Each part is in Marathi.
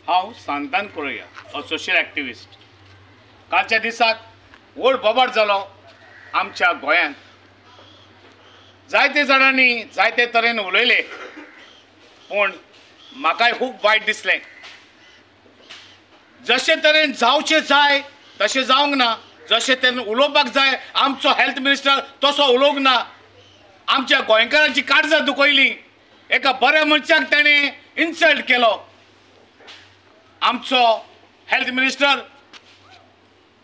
हांव सांतान कुरैया सोशल एक्टिविस्ट. कालच्या दिसाक व्हड बोबाट जालो आमच्या गोंयांत. जायते जाणांनी जायते तरेन उलयले, पूण म्हाकाय खूब वायट दिसलें. जशे तरेन जावचें जाय तशें जावंक ना. जशे तरेन उलोवपाक जाय आमचो हेल्थ मिनिस्टर तसो उलोवंक ना. आमच्या गोंयकारांची काळजां दुखयली. एका बऱ्या मनशाक ताणें इन्सल्ट केलो. आमचो हेल्थ मिनिस्टर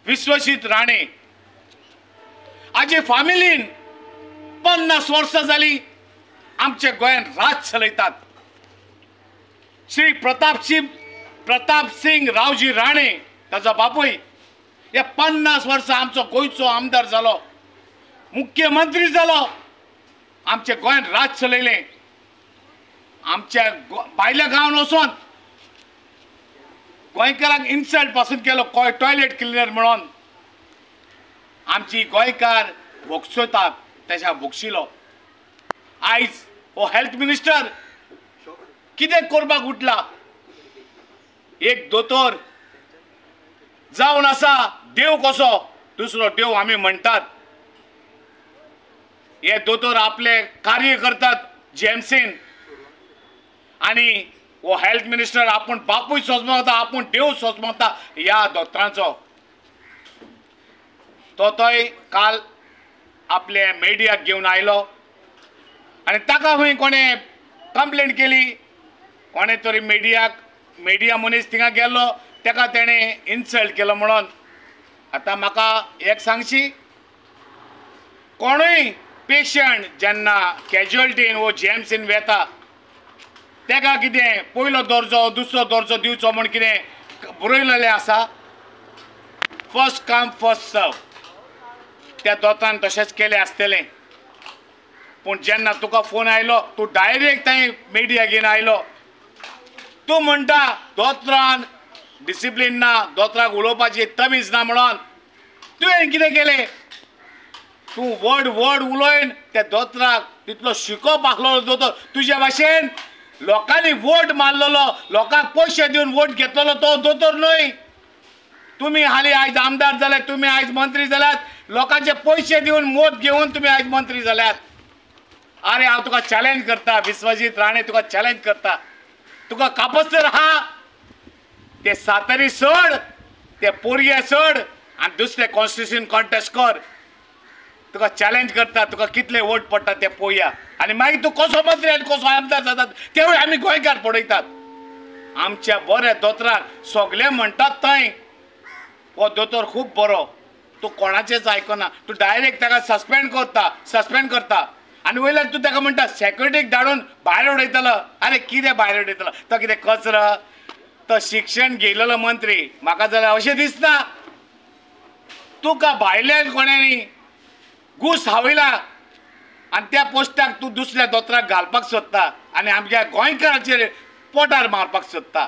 विश्वजीत राणे हाजे फॅमिलीन 50 वर्सां जालीं आमच्या गोंयांत राज चलयतात. श्री प्रताप सिंग रावजी राणे ताचो बापूय हे 50 वर्सां आमचो गोंयचो आमदार जालो, मुख्यमंत्री जालो, आमच्या गोंयांत राज चलयलें. आमच्या भायल्या गांवांत वचून गोंयकारांक इन्सल्ट पासून केलो टॉयलेट क्लिनर म्हणून. आमची गोंयकार भोगसतात तेच्या भोगशिलो. आयज हो हेल्थ मिनिस्टर कितें करपाक उठला? एक दोतोर जावन आसा देव कसो, दुसरो देव आमी म्हणटात. हे दोतोर आपले कार्य करतात जीएमसीन आनी वो हेल्थ मिनिस्टर आपूण बापूय सोजमवता, आपूण देव सोजमवता ह्या दोतोरांचो. तोय काल आपले मिडियाक घेवन आयलो आनी ताका खंय कोणें कंप्लेंट केली. कोणें तरी मिडिया मनीस थिंगा गेल्लो, ताका तेणें इन्सल्ट केलो म्हणून. आतां म्हाका एक सांगशी, कोणूय पेशंट जेन्ना कॅज्युअलिटीन वो जीएमसीन वेता ताका कितें पयलो दर्जो दुसरो दर्जो दिवचो म्हण कितें बरयलेलें आसा? First come first serve. त्या दोतोरान तशेंच केलें आसतलें. पूण जेन्ना तुका फोन आयलो तूं डायरेक्ट थंय मिडिया घेवन आयलो. तूं म्हणटा दोतोरान डिसिप्लीन ना, दोतोराक उलोवपाची तमीज ना म्हणून. तुवें कितें केलें? तूं व्हड उलोवन त्या दोतोराक तितलो शिकोवप आसलो दोतोर. तुज्या भाशेन लोकांनी वोट मारलेलो, लोकांक पयशे दिवन वोट घेतलेलो तो दोतोर न्हय. तुमी हालीं आयज आमदार जाल्यात, तुमी आयज मंत्री जाल्यात, लोकांचे पयशे दिवन वोट घेवन तुमी आयज मंत्री जाल्यात. अरे हांव तुका चॅलेंज करता, विश्वजीत राणे तुका चॅलेंज करता. तुका कापसर आहा ते सातेरी सोड, ते पोरये सोड आनी दुसरे कॉन्स्टिट्युशन कॉन्टेस्ट कर. तुका चॅलेंज करता, तुका कितले वोट पडटा ते पळोवया आनी मागीर तूं कसो मंत्री आनी कसो आमदार जातात तेवूय आमी गोंयकार पळयतात. आमच्या बऱ्या दोतोराक सगळे म्हणटात थंय हो दोतोर खूब बरो. तूं कोणाचेच आयकना. तूं डायरेक्ट ताका सस्पेंड करता आनी वयल्यान तूं ताका म्हणटा सेक्युरिटीक धाडून भायर उडयतलो. अरे कितें भायर उडयतलो? तो कितें कचरो? तो शिक्षण घेयलेलो मंत्री. म्हाका जाल्यार अशें दिसता तुका भायल्यान कोण्यांनी घूस हावयला आनी त्या पोस्टाक तूं दुसऱ्या दोतोराक घालपाक सोदता आनी आमच्या गोंयकाराचेर पोटार मारपाक सोदता.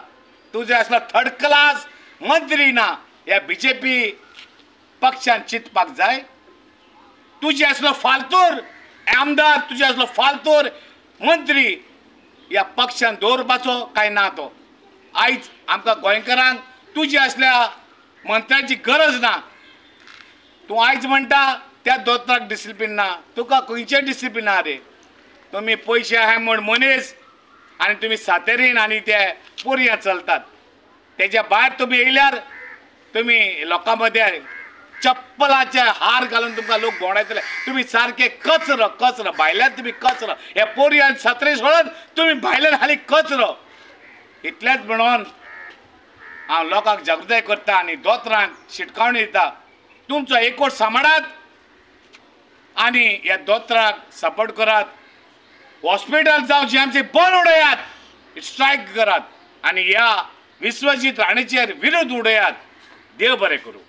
तुजे असलो थर्ड क्लास मंत्री ना ह्या बीजेपी पक्षान चिंतपाक जाय. तुजे असलो फालतूर आमदार, तुजे असलो फालतूर मंत्री ह्या पक्षान दवरपाचो काय ना तो. आयज आमकां गोंयकारांक तुज्या असल्या मंत्र्याची गरज ना. तूं आयज म्हणटा त्या दोतोराक डिसिप्लीन ना. तुका खंयचे डिसिप्लीन आहा रे? तुमी पयशे आहाय म्हण मनीस आनी तुमी सातेरीन आनी ते पोरयां चलतात. तेज्या भायर तुमी येयल्यार तुमी लोकां मदें चप्पलाचे हार घालून तुमकां लोक भोंवडायतले. तुमी सारके कचरो भायल्यान तुमी कचरो. हे पोरयां सातेरी सोडून तुमी भायल्यान हालीं कचरो. इतलेंच म्हणून हांव लोकांक जागृताय करता आनी दोतोरांक शिटकावणी दिता. तुमचो एकवट सांबाळात आनी ह्या दोतोराक सपोर्ट करात. हॉस्पिटल जावं जीएमसी बंद उडयात, स्ट्रायक करात आनी ह्या विश्वजीत राणेचेर विरोध उडयात. देव बरें करूं.